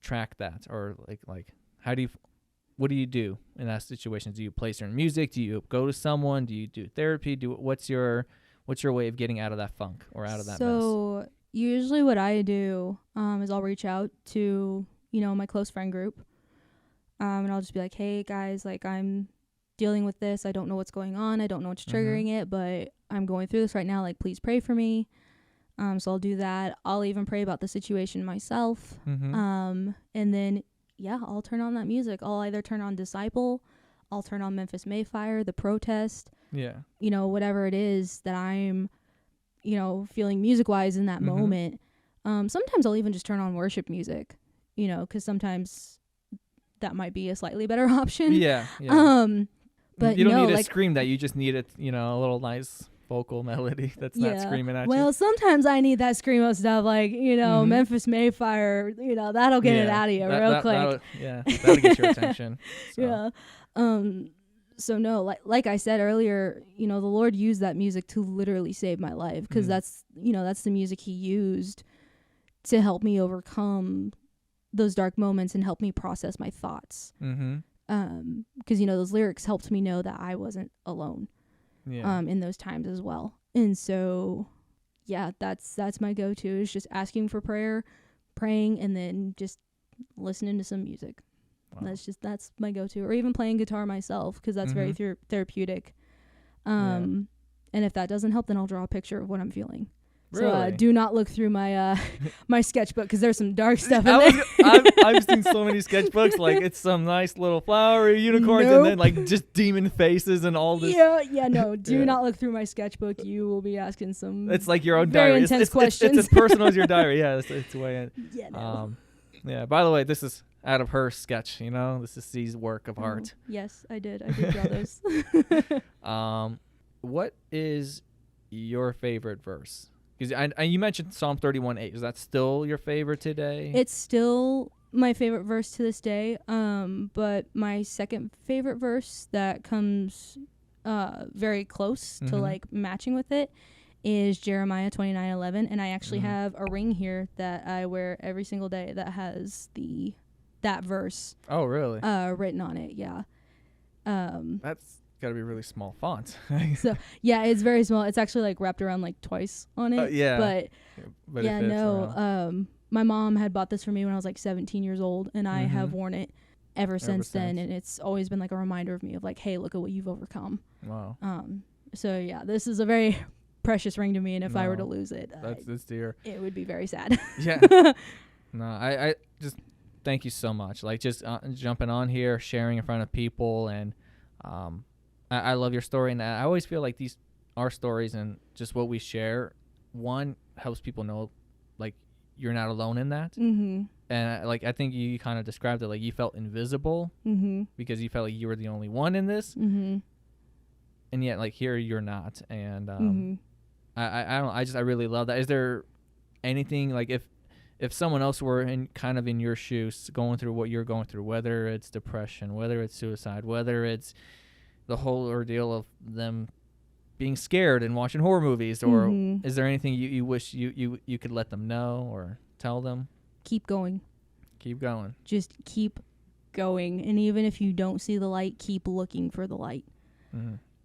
track that, or like what do you do in that situation? Do you play certain music? Do you go to someone? Do you do therapy? What's your way of getting out of that funk or out of that mess? So usually what I do is I'll reach out to, my close friend group. And I'll just be like, hey, guys, like, I'm dealing with this. I don't know what's going on. I don't know what's triggering it, but I'm going through this right now. Like, please pray for me. So I'll do that. I'll even pray about the situation myself. And then, I'll turn on that music. I'll either turn on Disciple. I'll turn on Memphis Mayfire, The Protest. Yeah. Whatever it is that I'm, feeling music-wise in that moment. Sometimes I'll even just turn on worship music, because sometimes that might be a slightly better option. Yeah. But you don't need to scream that. You just need a little nice vocal melody that's not screaming at you. Well, sometimes I need that screamo stuff, like, Memphis Mayfire, that'll get it out of you real quick. That'll get your attention. So. Yeah. So no, like I said earlier, the Lord used that music to literally save my life, because that's the music he used to help me overcome those dark moments and help me process my thoughts. Because, those lyrics helped me know that I wasn't alone in those times as well. And so, that's my go-to, is just asking for prayer, praying, and then just listening to some music. Wow. That's my go-to, or even playing guitar myself, because that's very therapeutic. And if that doesn't help, then I'll draw a picture of what I'm feeling. Really? So do not look through my my sketchbook, because there's some dark stuff in there. I've seen so many sketchbooks, like it's some nice little flowery unicorns, and then like just demon faces and all this. No, do not look through my sketchbook. You will be asking some. It's like your own very diary. Intense questions. It's as personal as your diary. Yeah, it's way in. Yeah. No. By the way, this is out of her sketch. This is C's work of art. Yes, I did draw those. What is your favorite verse? Because you mentioned Psalm 31:8. Is that still your favorite today? It's still my favorite verse to this day. But my second favorite verse that comes very close to like matching with it is Jeremiah 29:11, and I actually have a ring here that I wear every single day that has that verse. Oh, really? Written on it, yeah. That's got to be really small font. So yeah, it's very small. It's actually like wrapped around like twice on it. Yeah. But yeah, no. My mom had bought this for me when I was like 17 years old, and I have worn it ever since then, and it's always been like a reminder of me of like, hey, look at what you've overcome. Wow. So yeah, this is a very precious ring to me, and if I were to lose it, that's dear. It would be very sad. Yeah. No, I just thank you so much. Like just jumping on here, sharing in front of people, and I love your story, and I always feel like our stories and just what we share, one helps people know like you're not alone in that. And I think you kind of described it like you felt invisible because you felt like you were the only one in this, and yet like here you're not. And I really love that. Is there anything like if someone else were in your shoes going through what you're going through, whether it's depression, whether it's suicide, whether it's the whole ordeal of them being scared and watching horror movies, or is there anything you wish you could let them know or tell them? Keep going. Keep going. Just keep going. And even if you don't see the light, keep looking for the light.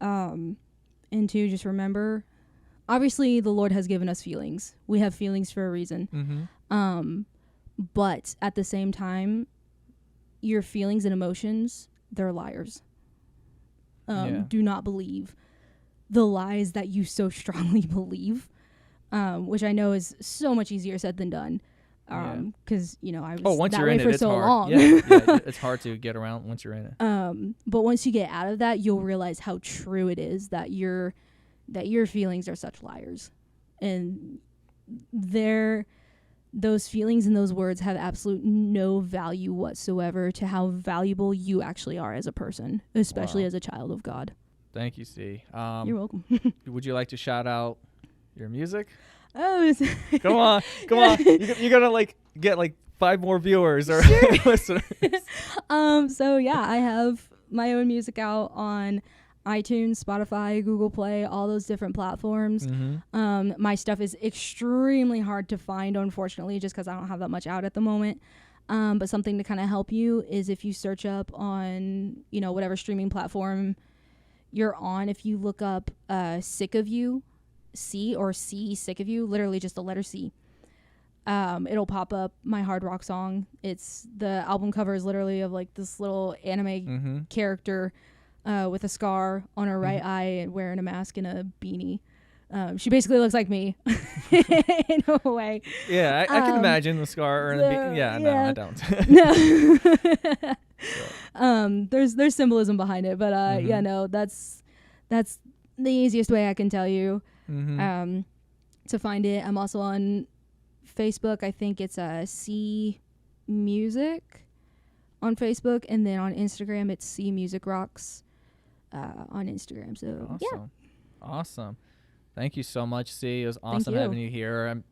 And two, just remember, obviously the Lord has given us feelings. We have feelings for a reason. But at the same time, your feelings and emotions, they're liars. Do not believe the lies that you so strongly believe, which I know is so much easier said than done. Because I was once that you're way in for it, it's so hard. long. Yeah, it's hard to get around once you're in it. But once you get out of that, you'll realize how true it is that your feelings are such liars, and those feelings and those words have absolute no value whatsoever to how valuable you actually are as a person, especially as a child of God. Thank you, C. You're welcome. Would you like to shout out your music? Oh, come on. You're gonna like get like 5 more viewers or listeners. So yeah, I have my own music out on iTunes, Spotify, Google Play, all those different platforms. My stuff is extremely hard to find, unfortunately, just because I don't have that much out at the moment. But something to kind of help you is if you search up on whatever streaming platform you're on, if you look up Sick of You, Sick of You, literally just the letter C, it'll pop up my hard rock song. The album cover is literally of like this little anime character with a scar on her right eye and wearing a mask and a beanie. She basically looks like me in a way. Yeah, I can imagine the scar or the beanie. No, I don't. There's symbolism behind it, but that's the easiest way I can tell you to find it. I'm also on Facebook. I think it's C Music on Facebook, and then on Instagram it's C Music Rocks on Instagram. So Awesome. Thank you so much, C. It was awesome having you here.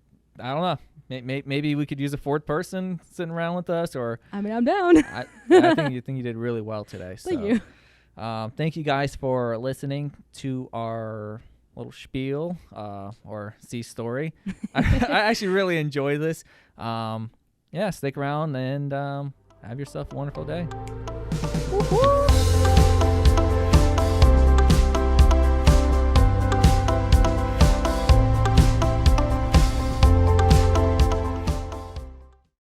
I don't know. Maybe we could use a 4th person sitting around with us, or I'm down. I think you did really well today. Thank you. Thank you guys for listening to our little spiel or C story. I actually really enjoy this. Stick around and have yourself a wonderful day. Woo-hoo!